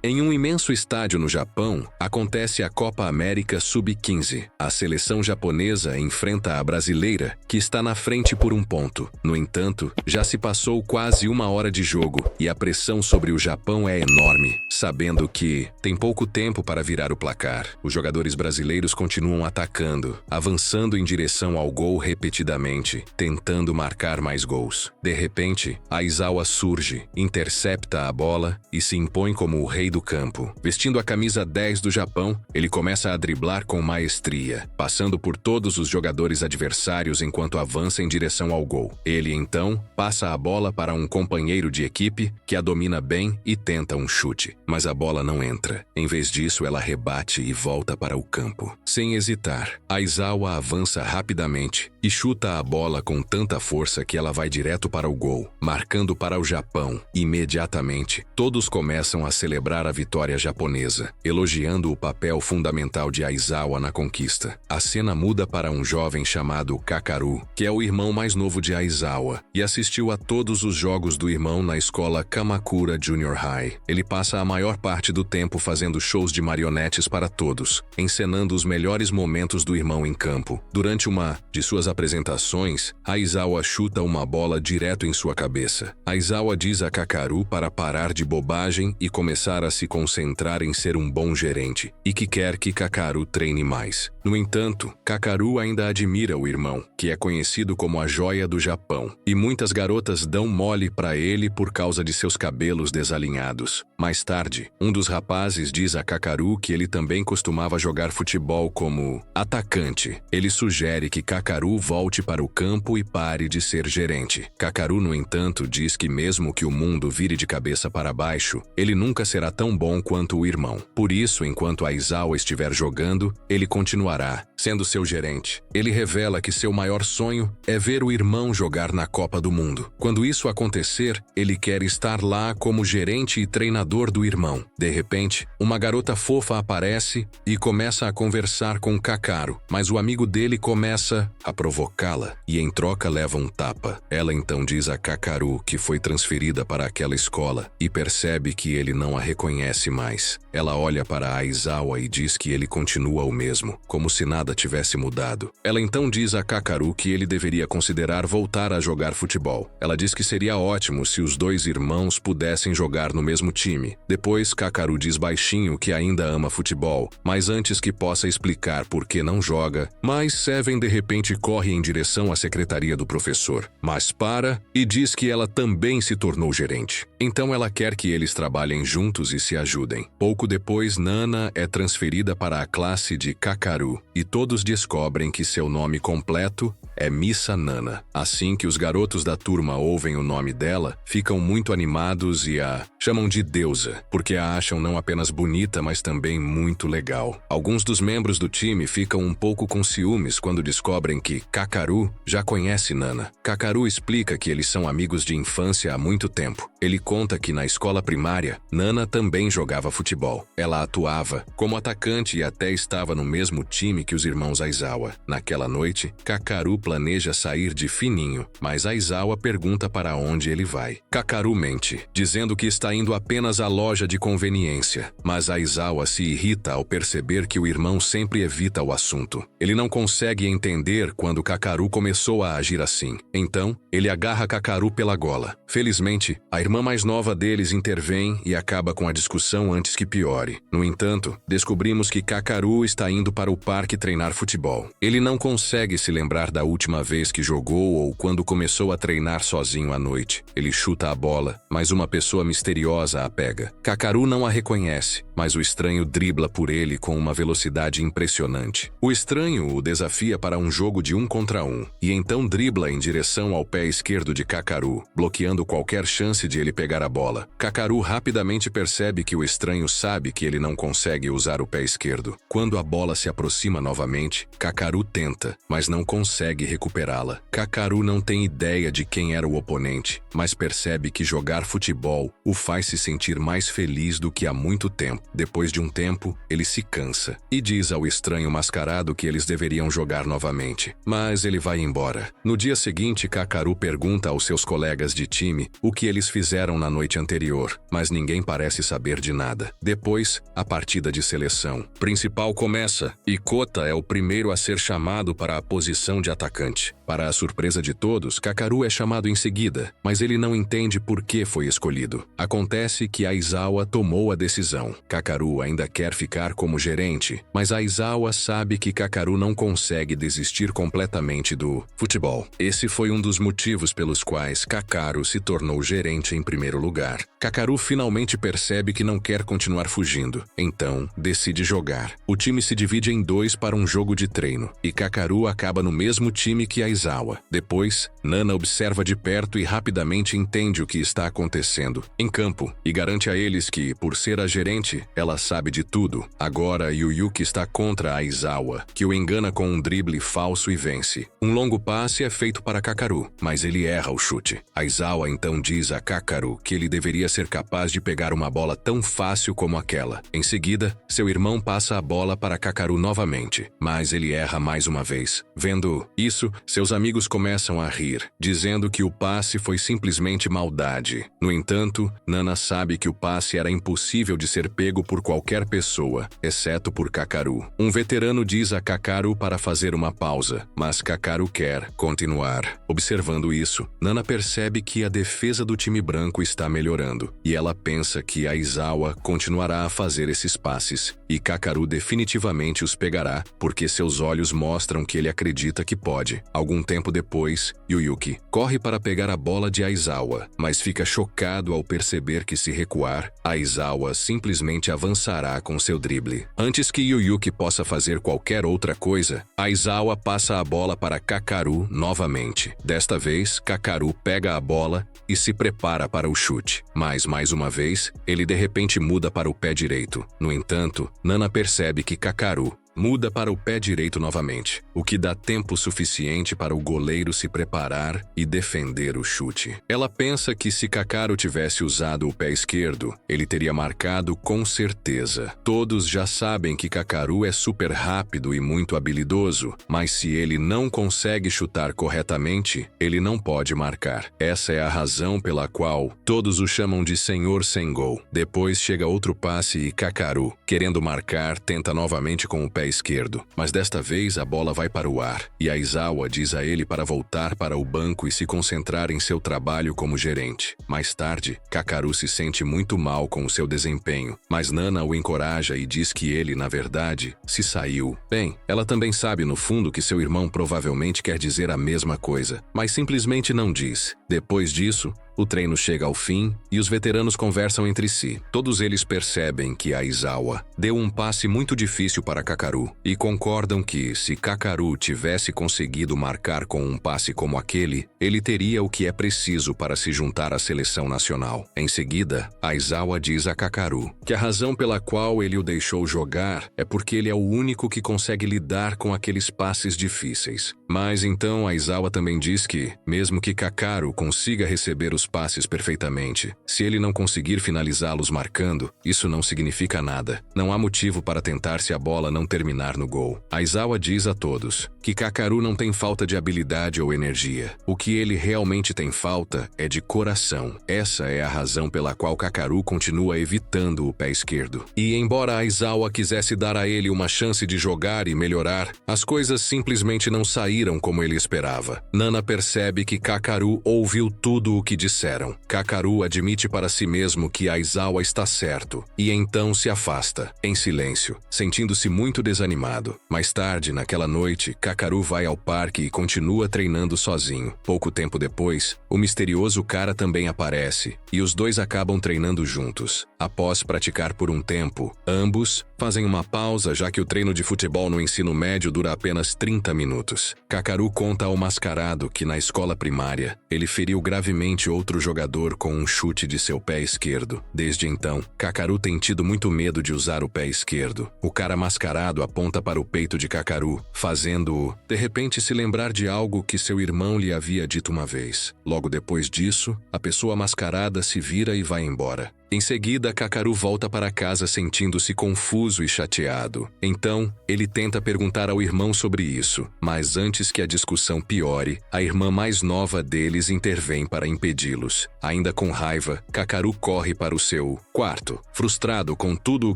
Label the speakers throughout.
Speaker 1: Em um imenso estádio no Japão, acontece a Copa América Sub-15. A seleção japonesa enfrenta a brasileira, que está na frente por 1 ponto. No entanto, já se passou quase 1 hora de jogo e a pressão sobre o Japão é enorme, sabendo que tem pouco tempo para virar o placar. Os jogadores brasileiros continuam atacando, avançando em direção ao gol repetidamente, tentando marcar mais gols. De repente, Aizawa surge, intercepta a bola e se impõe como o rei do campo. Vestindo a camisa 10 do Japão, ele começa a driblar com maestria, passando por todos os jogadores adversários enquanto avança em direção ao gol. Ele, então, passa a bola para um companheiro de equipe que a domina bem e tenta um chute, mas a bola não entra. Em vez disso, ela rebate e volta para o campo. Sem hesitar, Aizawa avança rapidamente e chuta a bola com tanta força que ela vai direto para o gol, marcando para o Japão. Imediatamente, todos começam a celebrar a vitória japonesa, elogiando o papel fundamental de Aizawa na conquista. A cena muda para um jovem chamado Kakaru, que é o irmão mais novo de Aizawa, e assistiu a todos os jogos do irmão na escola Kamakura Junior High. Ele passa a maior parte do tempo fazendo shows de marionetes para todos, encenando os melhores momentos do irmão em campo. Durante uma de suas apresentações, Aizawa chuta uma bola direto em sua cabeça. Aizawa diz a Kakaru para parar de bobagem e começar a se concentrar em ser um bom gerente, e que quer que Kakaru treine mais. No entanto, Kakaru ainda admira o irmão, que é conhecido como a joia do Japão, e muitas garotas dão mole para ele por causa de seus cabelos desalinhados. Mais tarde, um dos rapazes diz a Kakaru que ele também costumava jogar futebol como atacante. Ele sugere que Kakaru volte para o campo e pare de ser gerente. Kakaru, no entanto, diz que mesmo que o mundo vire de cabeça para baixo, ele nunca será tão bom quanto o irmão. Por isso, enquanto Aizawa estiver jogando, ele continuará sendo seu gerente. Ele revela que seu maior sonho é ver o irmão jogar na Copa do Mundo. Quando isso acontecer, ele quer estar lá como gerente e treinador do irmão. De repente, uma garota fofa aparece e começa a conversar com Kakaru, mas o amigo dele começa a provocá-la e em troca leva um tapa. Ela então diz a Kakaru que foi transferida para aquela escola e percebe que ele não a reconhece mais. Ela olha para Aizawa e diz que ele continua o mesmo, como se nada tivesse mudado. Ela então diz a Kakaru que ele deveria considerar voltar a jogar futebol. Ela diz que seria ótimo se os dois irmãos pudessem jogar no mesmo time. Depois, Kakaru diz baixinho que ainda ama futebol, mas antes que possa explicar por que não joga, Seven de repente corre em direção à secretaria do professor, mas para e diz que ela também se tornou gerente. Então ela quer que eles trabalhem juntos e se ajudem. Pouco depois, Nana é transferida para a classe de Kakaru e todos descobrem que seu nome completo é Misa Nana. Assim que os garotos da turma ouvem o nome dela, ficam muito animados e a chamam de deusa, porque a acham não apenas bonita, mas também muito legal. Alguns dos membros do time ficam um pouco com ciúmes quando descobrem que Kakaru já conhece Nana. Kakaru explica que eles são amigos de infância há muito tempo. Ele conta que na escola primária, Nana também jogava futebol. Ela atuava como atacante e até estava no mesmo time que os irmãos Aizawa. Naquela noite, Kakaru planeja sair de fininho, mas Aizawa pergunta para onde ele vai. Kakaru mente, dizendo que está indo apenas à loja de conveniência, mas Aizawa se irrita ao perceber que o irmão sempre evita o assunto. Ele não consegue entender quando Kakaru começou a agir assim. Então, ele agarra Kakaru pela gola. Felizmente, a irmã mais nova deles intervém e acaba com a discussão antes que piore. No entanto, descobrimos que Kakaru está indo para o parque treinar futebol. Ele não consegue se lembrar da última vez que jogou ou quando começou a treinar sozinho à noite. Ele chuta a bola, mas uma pessoa misteriosa a pega. Kakaru não a reconhece, mas o estranho dribla por ele com uma velocidade impressionante. O estranho o desafia para um jogo de 1 contra 1, e então dribla em direção ao pé esquerdo de Kakaru, bloqueando qualquer chance de ele pegar a bola. Kakaru rapidamente percebe que o estranho sabe que ele não consegue usar o pé esquerdo. Quando a bola se aproxima novamente, Kakaru tenta, mas não consegue recuperá-la. Kakaru não tem ideia de quem era o oponente, mas percebe que jogar futebol o faz se sentir mais feliz do que há muito tempo. Depois de um tempo, ele se cansa e diz ao estranho mascarado que eles deveriam jogar novamente. Mas ele vai embora. No dia seguinte, Kakaru pergunta aos seus colegas de time o que eles fizeram na noite anterior, mas ninguém parece saber de nada. Depois, a partida de seleção principal começa e Kota é o primeiro a ser chamado para a posição de atacante. Para a surpresa de todos, Kakaru é chamado em seguida, mas ele não entende por que foi escolhido. Acontece que Aizawa tomou a decisão. Kakaru ainda quer ficar como gerente, mas Aizawa sabe que Kakaru não consegue desistir completamente do futebol. Esse foi um dos motivos pelos quais Kakaru se tornou gerente em primeiro lugar. Kakaru finalmente percebe que não quer continuar fugindo, então decide jogar. O time se divide em dois para um jogo de treino, e Kakaru acaba no mesmo time que Aizawa. Depois, Nana observa de perto e rapidamente entende o que está acontecendo em campo e garante a eles que, por ser a gerente, ela sabe de tudo. Agora, Yuyuki está contra Aizawa, que o engana com um drible falso e vence. Um longo passe é feito para Kakaru, mas ele erra o chute. Aizawa então diz a Kakaru que ele deveria ser capaz de pegar uma bola tão fácil como aquela. Em seguida, seu irmão passa a bola para Kakaru novamente, mas ele erra mais uma vez. Vendo isso, seus amigos começam a rir, dizendo que o passe foi simplesmente maldade. No entanto, Nana sabe que o passe era impossível de ser pego por qualquer pessoa, exceto por Kakaru. Um veterano diz a Kakaru para fazer uma pausa, mas Kakaru quer continuar. Observando isso, Nana percebe que a defesa do time branco está melhorando, e ela pensa que Aizawa continuará a fazer esses passes, e Kakaru definitivamente os pegará, porque seus olhos mostram que ele acredita que pode. Algum tempo depois, Yuyuki corre para pegar a bola de Aizawa, mas fica chocado ao perceber que se recuar, Aizawa simplesmente avançará com seu drible. Antes que Yuyuki possa fazer qualquer outra coisa, Aizawa passa a bola para Kakaru novamente. Desta vez, Kakaru pega a bola e se prepara para o chute. Mas, mais uma vez, ele de repente muda para o pé direito. No entanto, Nana percebe que Kakaru muda para o pé direito novamente, o que dá tempo suficiente para o goleiro se preparar e defender o chute. Ela pensa que se Kakaru tivesse usado o pé esquerdo, ele teria marcado com certeza. Todos já sabem que Kakaru é super rápido e muito habilidoso, mas se ele não consegue chutar corretamente, ele não pode marcar. Essa é a razão pela qual todos o chamam de Senhor Sem Gol. Depois chega outro passe e Kakaru, querendo marcar, tenta novamente com o pé esquerdo, mas desta vez a bola vai para o ar, e Aizawa diz a ele para voltar para o banco e se concentrar em seu trabalho como gerente. Mais tarde, Kakaru se sente muito mal com o seu desempenho, mas Nana o encoraja e diz que ele, na verdade, se saiu. Bem, ela também sabe no fundo que seu irmão provavelmente quer dizer a mesma coisa, mas simplesmente não diz. Depois disso, o treino chega ao fim e os veteranos conversam entre si. Todos eles percebem que Aizawa deu um passe muito difícil para Kakaru e concordam que, se Kakaru tivesse conseguido marcar com um passe como aquele, ele teria o que é preciso para se juntar à seleção nacional. Em seguida, Aizawa diz a Kakaru que a razão pela qual ele o deixou jogar é porque ele é o único que consegue lidar com aqueles passes difíceis. Mas então Aizawa também diz que, mesmo que Kakaru consiga receber os passes perfeitamente, se ele não conseguir finalizá-los marcando, isso não significa nada. Não há motivo para tentar se a bola não terminar no gol. Aizawa diz a todos que Kakaru não tem falta de habilidade ou energia. O que ele realmente tem falta é de coração. Essa é a razão pela qual Kakaru continua evitando o pé esquerdo. E embora Aizawa quisesse dar a ele uma chance de jogar e melhorar, as coisas simplesmente não saíram como ele esperava. Nana percebe que Kakaru ouviu tudo o que disseram. Kakaru admite para si mesmo que Aizawa está certo, e então se afasta, em silêncio, sentindo-se muito desanimado. Mais tarde, naquela noite, Kakaru vai ao parque e continua treinando sozinho. Pouco tempo depois, o misterioso cara também aparece, e os dois acabam treinando juntos. Após praticar por um tempo, ambos fazem uma pausa, já que o treino de futebol no ensino médio dura apenas 30 minutos. Kakaru conta ao mascarado que na escola primária, ele feriu gravemente outro jogador com um chute de seu pé esquerdo. Desde então, Kakaru tem tido muito medo de usar o pé esquerdo. O cara mascarado aponta para o peito de Kakaru, fazendo-o, de repente, se lembrar de algo que seu irmão lhe havia dito uma vez. Logo depois disso, a pessoa mascarada se vira e vai embora. Em seguida, Kakaru volta para casa sentindo-se confuso e chateado. Então, ele tenta perguntar ao irmão sobre isso, mas antes que a discussão piore, a irmã mais nova deles intervém para impedi-los. Ainda com raiva, Kakaru corre para o seu quarto, frustrado com tudo o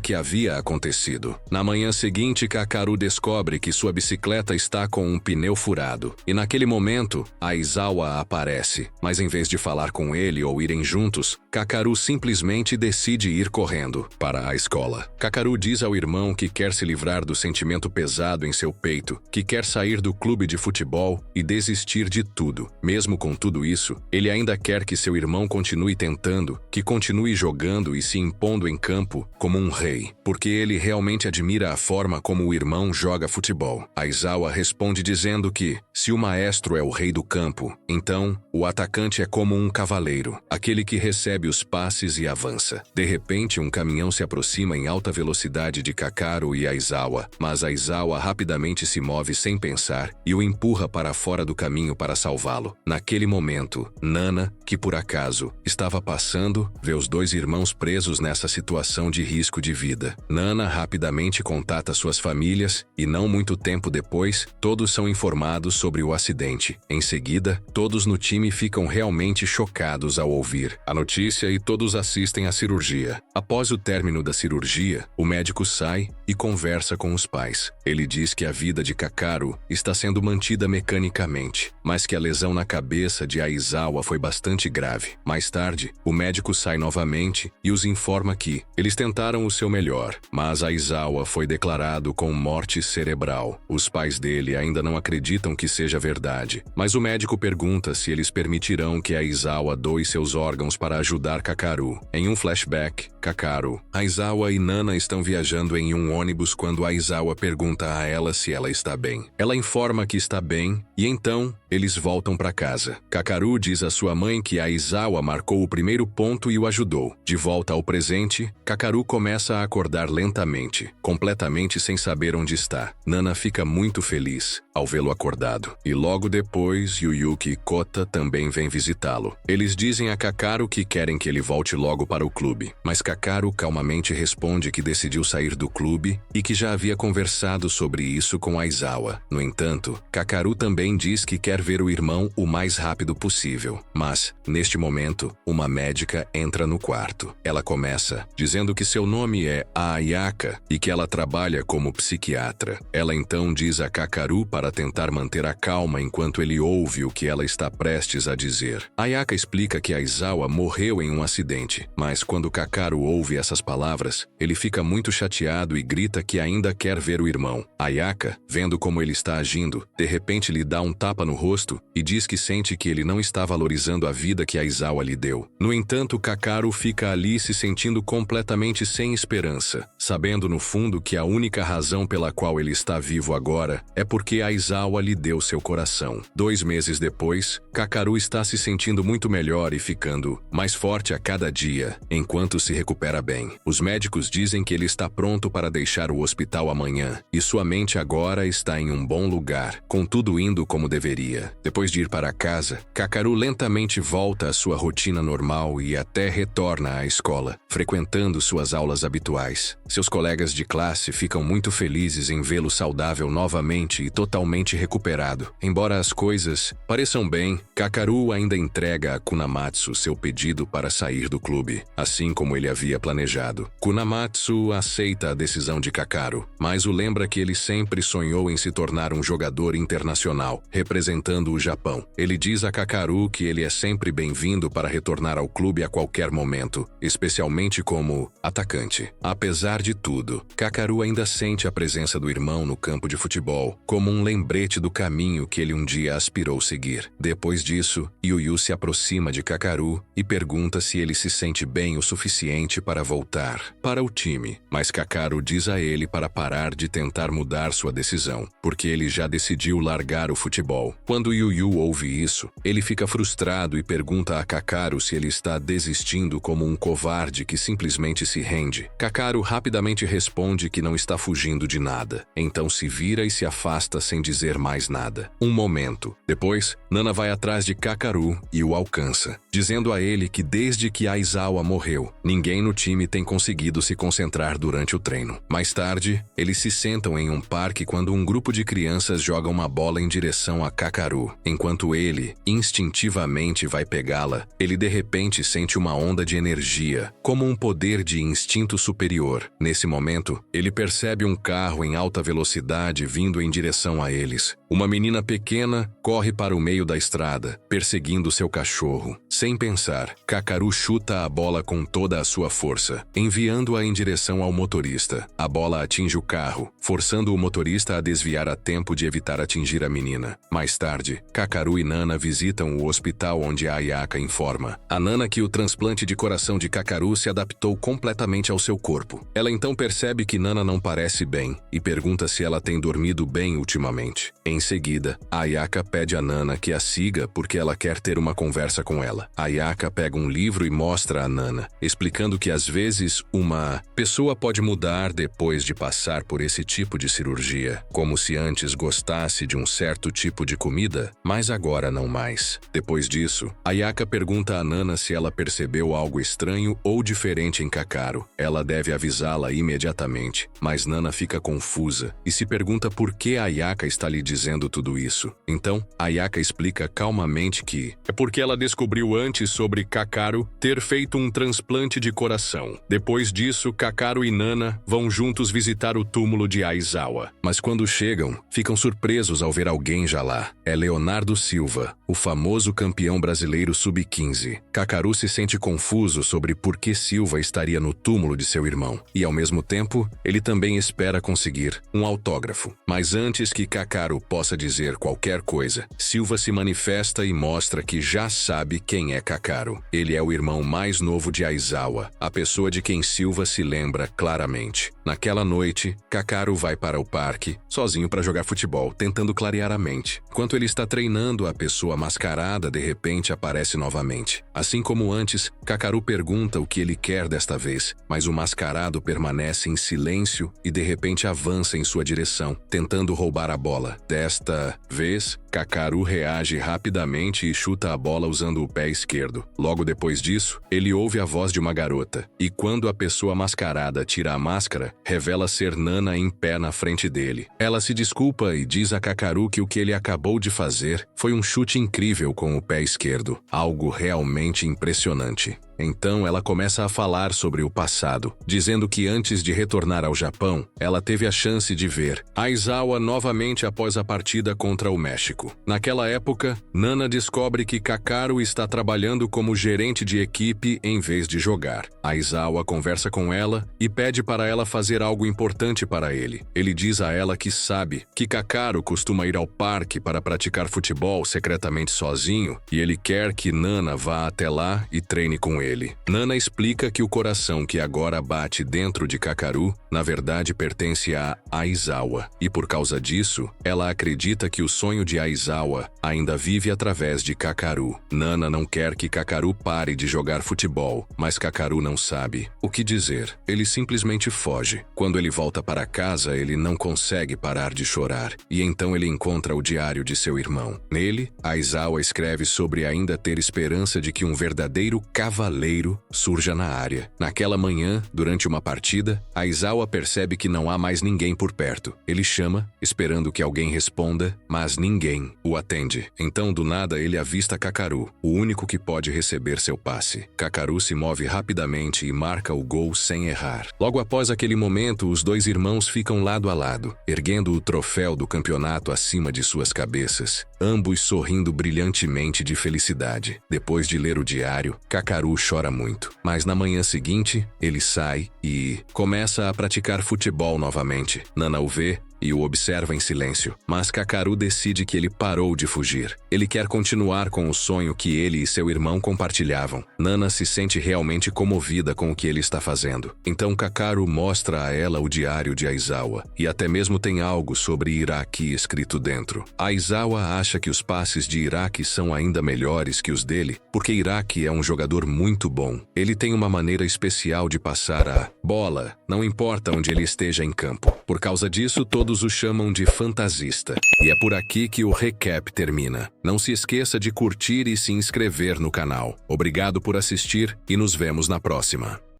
Speaker 1: que havia acontecido. Na manhã seguinte, Kakaru descobre que sua bicicleta está com um pneu furado. E naquele momento, Aizawa aparece, mas em vez de falar com ele ou irem juntos, Kakaru simplesmente decide ir correndo para a escola. Kakaru diz ao irmão que quer se livrar do sentimento pesado em seu peito, que quer sair do clube de futebol e desistir de tudo. Mesmo com tudo isso, ele ainda quer que seu irmão continue tentando, que continue jogando e se impondo em campo como um rei, porque ele realmente admira a forma como o irmão joga futebol. Aizawa responde dizendo que, se o maestro é o rei do campo, então o atacante é como um cavaleiro, aquele que recebe os passes e avança. De repente, um caminhão se aproxima em alta velocidade de Kakaru e Aizawa, mas Aizawa rapidamente se move sem pensar e o empurra para fora do caminho para salvá-lo. Naquele momento, Nana, que por acaso estava passando, vê os dois irmãos presos nessa situação de risco de vida. Nana rapidamente contata suas famílias e, não muito tempo depois, todos são informados sobre o acidente. Em seguida, todos no time ficam realmente chocados ao ouvir a notícia e todos assistem à cirurgia. Após o término da cirurgia, o médico sai e conversa com os pais. Ele diz que a vida de Kakaru está sendo mantida mecanicamente, mas que a lesão na cabeça de Aizawa foi bastante grave. Mais tarde, o médico sai novamente e os informa que eles tentaram o seu melhor, mas Aizawa foi declarado com morte cerebral. Os pais dele ainda não acreditam que seja verdade, mas o médico pergunta se eles permitirão que Aizawa doe seus órgãos para ajudar Kakaru. Em um flashback, Kakaru, Aizawa e Nana estão viajando em um ônibus quando Aizawa pergunta a ela se ela está bem. Ela informa que está bem e então eles voltam para casa. Kakaru diz à sua mãe que Aizawa marcou o primeiro ponto e o ajudou. De volta ao presente, Kakaru começa a acordar lentamente, completamente sem saber onde está. Nana fica muito feliz ao vê-lo acordado. E logo depois, Yuyuki e Kota também vêm visitá-lo. Eles dizem a Kakaru que querem que ele volte logo para o clube, mas Kakaru calmamente responde que decidiu sair do clube e que já havia conversado sobre isso com Aizawa. No entanto, Kakaru também diz que quer ver o irmão o mais rápido possível. Mas, neste momento, uma médica entra no quarto. Ela começa dizendo que seu nome é Ayaka e que ela trabalha como psiquiatra. Ela então diz a Kakaru para tentar manter a calma enquanto ele ouve o que ela está prestes a dizer. Ayaka explica que Aizawa morreu em um acidente, mas quando Kakaru ouve essas palavras, ele fica muito chateado e grita que ainda quer ver o irmão. Ayaka, vendo como ele está agindo, de repente lhe dá um tapa no rosto e diz que sente que ele não está valorizando a vida que Aizawa lhe deu. No entanto, Kakaru fica ali se sentindo completamente sem esperança, sabendo no fundo que a única razão pela qual ele está vivo agora é porque Aizawa lhe deu seu coração. 2 meses depois, Kakaru está se sentindo muito melhor e ficando mais forte a cada dia, enquanto se recupera bem. Os médicos dizem que ele está pronto para deixar o hospital amanhã, e sua mente agora está em um bom lugar, com tudo indo como deveria. Depois de ir para casa, Kakaru lentamente volta à sua rotina normal e até retorna à escola, frequentando suas aulas habituais. Seus colegas de classe ficam muito felizes em vê-lo saudável novamente e totalmente recuperado. Embora as coisas pareçam bem, Kakaru ainda entrega a Kunamatsu seu pedido para sair do clube, assim como ele havia planejado. Kunamatsu aceita a decisão de Kakaru, mas o lembra que ele sempre sonhou em se tornar um jogador internacional, representando o Japão. Ele diz a Kakaru que ele é sempre bem-vindo para retornar ao clube a qualquer momento, especialmente como atacante. Apesar de tudo, Kakaru ainda sente a presença do irmão no campo de futebol, como um lembrete do caminho que ele um dia aspirou seguir. Depois disso, Yuyu se aproxima de Kakaru e pergunta se ele se sente bem o suficiente para voltar para o time, mas Kakaru diz diz a ele para parar de tentar mudar sua decisão, porque ele já decidiu largar o futebol. Quando Yu Yu ouve isso, ele fica frustrado e pergunta a Kakaru se ele está desistindo como um covarde que simplesmente se rende. Kakaru rapidamente responde que não está fugindo de nada. Então se vira e se afasta sem dizer mais nada. Um momento. Depois, Nana vai atrás de Kakaru e o alcança, dizendo a ele que desde que Aizawa morreu, ninguém no time tem conseguido se concentrar durante o treino. Mais tarde, eles se sentam em um parque quando um grupo de crianças joga uma bola em direção a Kakaru. Enquanto ele, instintivamente, vai pegá-la, ele de repente sente uma onda de energia, como um poder de instinto superior. Nesse momento, ele percebe um carro em alta velocidade vindo em direção a eles. Uma menina pequena corre para o meio da estrada, perseguindo seu cachorro. Sem pensar, Kakaru chuta a bola com toda a sua força, enviando-a em direção ao motorista. A bola atinge o carro, forçando o motorista a desviar a tempo de evitar atingir a menina. Mais tarde, Kakaru e Nana visitam o hospital onde a Ayaka informa a Nana que o transplante de coração de Kakaru se adaptou completamente ao seu corpo. Ela então percebe que Nana não parece bem e pergunta se ela tem dormido bem ultimamente. Em seguida, a Ayaka pede a Nana que a siga porque ela quer ter uma conversa com ela. A Ayaka pega um livro e mostra a Nana, explicando que às vezes uma pessoa pode mudar depois de passar por esse tipo de cirurgia, como se antes gostasse de um certo tipo de comida, mas agora não mais. Depois disso, a Ayaka pergunta a Nana se ela percebeu algo estranho ou diferente em Kakaru. Ela deve avisá-la imediatamente, mas Nana fica confusa e se pergunta por que a Ayaka está lhe dizendo tudo isso. Então, a Ayaka explica calmamente que é porque ela descobriu antes sobre Kakaru ter feito um transplante de coração. Depois disso, Kakaru e Nana vão juntos visitar o túmulo de Aizawa. Mas quando chegam, ficam surpresos ao ver alguém já lá. É Leonardo Silva, o famoso campeão brasileiro sub-15. Kakaru se sente confuso sobre por que Silva estaria no túmulo de seu irmão. E ao mesmo tempo, ele também espera conseguir um autógrafo. Mas antes que Kakaru possa dizer qualquer coisa, Silva se manifesta e mostra que já sabe quem é Kakaru. Ele é o irmão mais novo de Aizawa, a pessoa de quem Silva se lembra claramente. Naquela noite, Kakaru vai para o parque, sozinho para jogar futebol, tentando clarear a mente. Enquanto ele está treinando, a pessoa mascarada de repente aparece novamente. Assim como antes, Kakaru pergunta o que ele quer desta vez, mas o mascarado permanece em silêncio e de repente avança em sua direção, tentando roubar a bola. Desta vez, Kakaru reage rapidamente e chuta a bola usando o pé esquerdo. Logo depois disso, ele ouve a voz de uma garota, e quando a pessoa mascarada tira a máscara, revela ser Nana em pé na frente dele. Ela se desculpa e diz a Kakaru que o que ele acabou de fazer foi um chute incrível com o pé esquerdo, algo realmente impressionante. Então ela começa a falar sobre o passado, dizendo que antes de retornar ao Japão, ela teve a chance de ver Aizawa novamente após a partida contra o México. Naquela época, Nana descobre que Kakaru está trabalhando como gerente de equipe em vez de jogar. Aizawa conversa com ela e pede para ela fazer algo importante para ele. Ele diz a ela que sabe que Kakaru costuma ir ao parque para praticar futebol secretamente sozinho e ele quer que Nana vá até lá e treine com ele. Nana explica que o coração que agora bate dentro de Kakaru, na verdade pertence a Aizawa, e por causa disso, ela acredita que o sonho de Aizawa ainda vive através de Kakaru. Nana não quer que Kakaru pare de jogar futebol, mas Kakaru não sabe o que dizer. Ele simplesmente foge. Quando ele volta para casa, ele não consegue parar de chorar, e então ele encontra o diário de seu irmão. Nele, Aizawa escreve sobre ainda ter esperança de que um verdadeiro cavaleiro surja na área. Naquela manhã, durante uma partida, Aizawa percebe que não há mais ninguém por perto. Ele chama, esperando que alguém responda, mas ninguém o atende. Então, do nada, ele avista Kakaru, o único que pode receber seu passe. Kakaru se move rapidamente e marca o gol sem errar. Logo após aquele momento, os dois irmãos ficam lado a lado, erguendo o troféu do campeonato acima de suas cabeças, ambos sorrindo brilhantemente de felicidade. Depois de ler o diário, Kakaru chora muito, mas na manhã seguinte, ele sai e começa a praticar futebol novamente. Nana o vê, e o observa em silêncio. Mas Kakaru decide que ele parou de fugir. Ele quer continuar com o sonho que ele e seu irmão compartilhavam. Nana se sente realmente comovida com o que ele está fazendo. Então Kakaru mostra a ela o diário de Aizawa, e até mesmo tem algo sobre Iraqi escrito dentro. Aizawa acha que os passes de Iraqi são ainda melhores que os dele, porque Iraqi é um jogador muito bom. Ele tem uma maneira especial de passar a bola, não importa onde ele esteja em campo. Por causa disso, todos o chamam de fantasista. E é por aqui que o recap termina. Não se esqueça de curtir e se inscrever no canal. Obrigado por assistir e nos vemos na próxima.